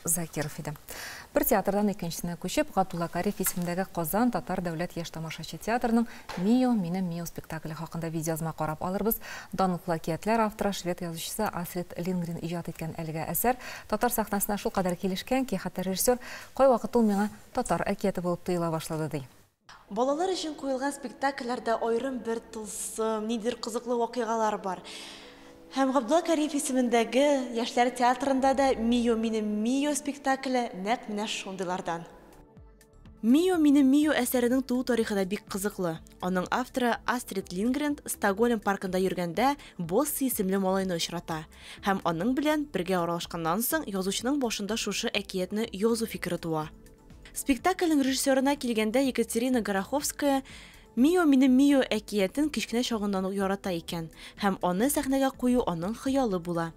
Закиров иде. Бір театрдан екіншісіне көшіп, Ғабдулла Кариев исеміндегі Қазан Татар дәулет еш тамашачы театрының «Мио, менің Мио» спектаклі хақында видеозма қарап алырбыз. Данылықлы әкиятлер авторы швед yazушысы Астрид Лингрен ижад еткен әлігі әсер татар сахнасына шул қадар келішкен ки хатта режиссер қой вақыт ул миңа татар әкияті болып тыйыла башлады дей. Балалар үшін қойылған спектакльләрдә айрым бер тылсым, нидер кызыклы вакыйгалар бар. Һәм Ғабдулла Кариев исемендәге яшьләр театрында да «Мио, минем Мио» спектакле нәкъ менә шундыйлардан. «Мио, минем Мио» әсәренең туу тарихы да бик кызыклы. Аның авторы Астрид Лингрен Стокгольм паркында йөргәндә Босси исемле малайны очрата. Һәм аның белән бергә аралашканнан соң язучының башында шушы әкиятне язу фикере туа. Спектакльнең режиссерына килгәндә Екатерина Гороховская «Мио, минем Мио» әкиятен кичкенә чагыннан ук ярата икән, һәм аны сәхнәгә кую аның хыялы була.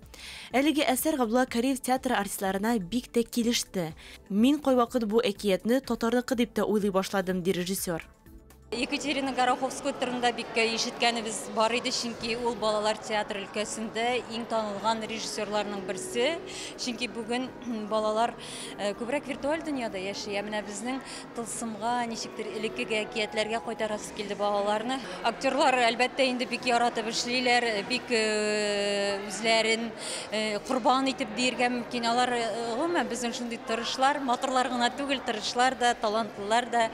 Әлеге әсәр Ғабдулла Кариев театры артистларына бик тә килеште. Мин кайвакыт бу әкиятне татарныкы дип тә уйлый башладым, ди режиссер. Екатерина Гороховская турында бик ишеткәнебез бар иде, чөнки ул балалар театры өлкәсендә иң танылган режиссерларның берсе. Чөнки бүген балалар күбрәк виртуаль дөньяда яши. Менә безнең тылсымга, ничектер элекке әкиятләргә кайтарасы килде балаларны. Актерлар әлбәттә инде бик яратып эшлиләр, бик үзләрен курбан итеп диергә мөмкин. Алар гомумән безнең шундый тырышлар, матурлар гына түгел, тырышлар да, талантлылар да.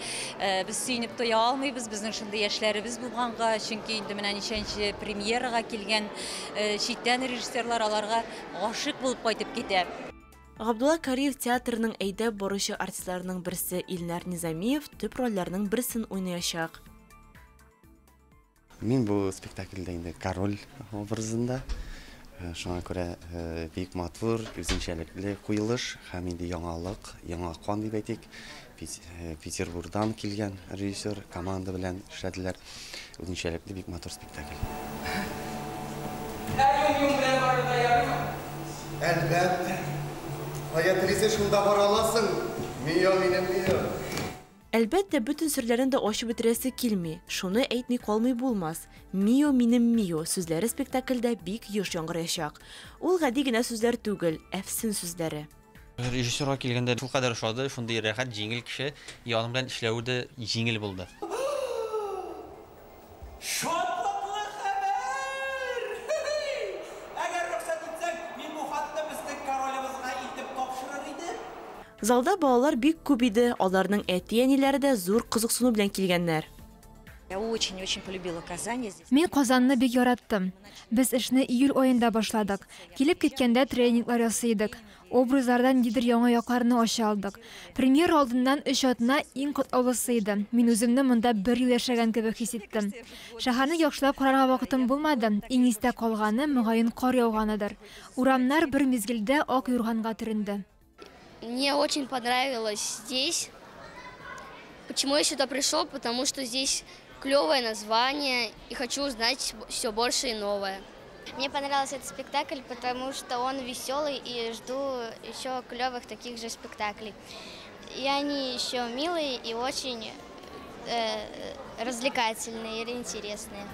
Без сөйнеп тоя алмыйбыз, безнең шундый яшьләребез булганга, чөнки инде менә ничәнче премьерага килгән читтән режиссерлар аларга гашык булып кайтып китә. Ғабдулла Кариев театрының әйдәп баручы артистларының берсе Илнар Низамиев төп рольләрнең берсен уйнаячак. Мин бу спектакльдә инде король образында. Шуңа күрә бик матур, үзенчәлекле куелыш һәм инде яңалык, яңа кан дип әйтик. Петербургдан килгән режиссер команда белән эшләделәр. Үзенчәлекле бик матур спектакль. Әлбәттә. Аятрисе шунда бара аласың. Мио, минем Мио. Әлбәттә, бөтен серләрен дә ачып бетерәсе килми. Шуны әйтми калмый булмас. «Мио, минем Мио» сүзләре спектакльдә бик еш яңгыраячак. Ул гади генә сүзләр түгел, әфсин сүзләре. Режиссерга килгәндә шул кадәр шады, шундый рәхәт, җиңел кеше, яным белән эшләү дә җиңел булды. Шатлыклы хәбәр! Әгәр рөхсәт итсәң, мин бу хатны безнең королебызга илтеп тапшырыр идем. Залда балалар бик күп иде, аларның әти-әниләре дә зур кызыксыну белән килгәннәр. Я очень полюбила Казань здесь. Мин Казанны бик яраттым. Без эшне июль аенда башладык. Килеп киткәндә тренинглар ясыйдык. Образлардан нидер яңа якларны ача алдык. Премьер алдыннан эш атна иң катлаулысы иде. Мин үземне монда 1 ел яшәгән кебек хис иттем. Шәһәрне яхшылап карарга вакытым булмады. Иң истә калганы мөгаен кар яуганыдыр. Урамнар бер мизгелдә ак юрганга төренде. Мне очень понравилось здесь. Почему я сюда пришел? Потому что здесь клевое название и хочу узнать все больше и новое. Мне понравился этот спектакль, потому что он веселый и жду еще клевых таких же спектаклей. И они еще милые и очень развлекательные и интересные.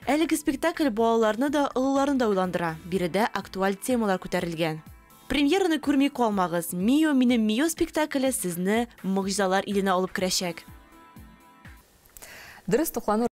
Әлеге спектакль балаларны да, олыларны да уйландыра. Биредә актуаль темалар күтәрелгән. Премьераны күрми калмагыз. «Мио, минем Мио» спектакле сезне могҗизалар иленә алып керәчәк. Дөрес туклану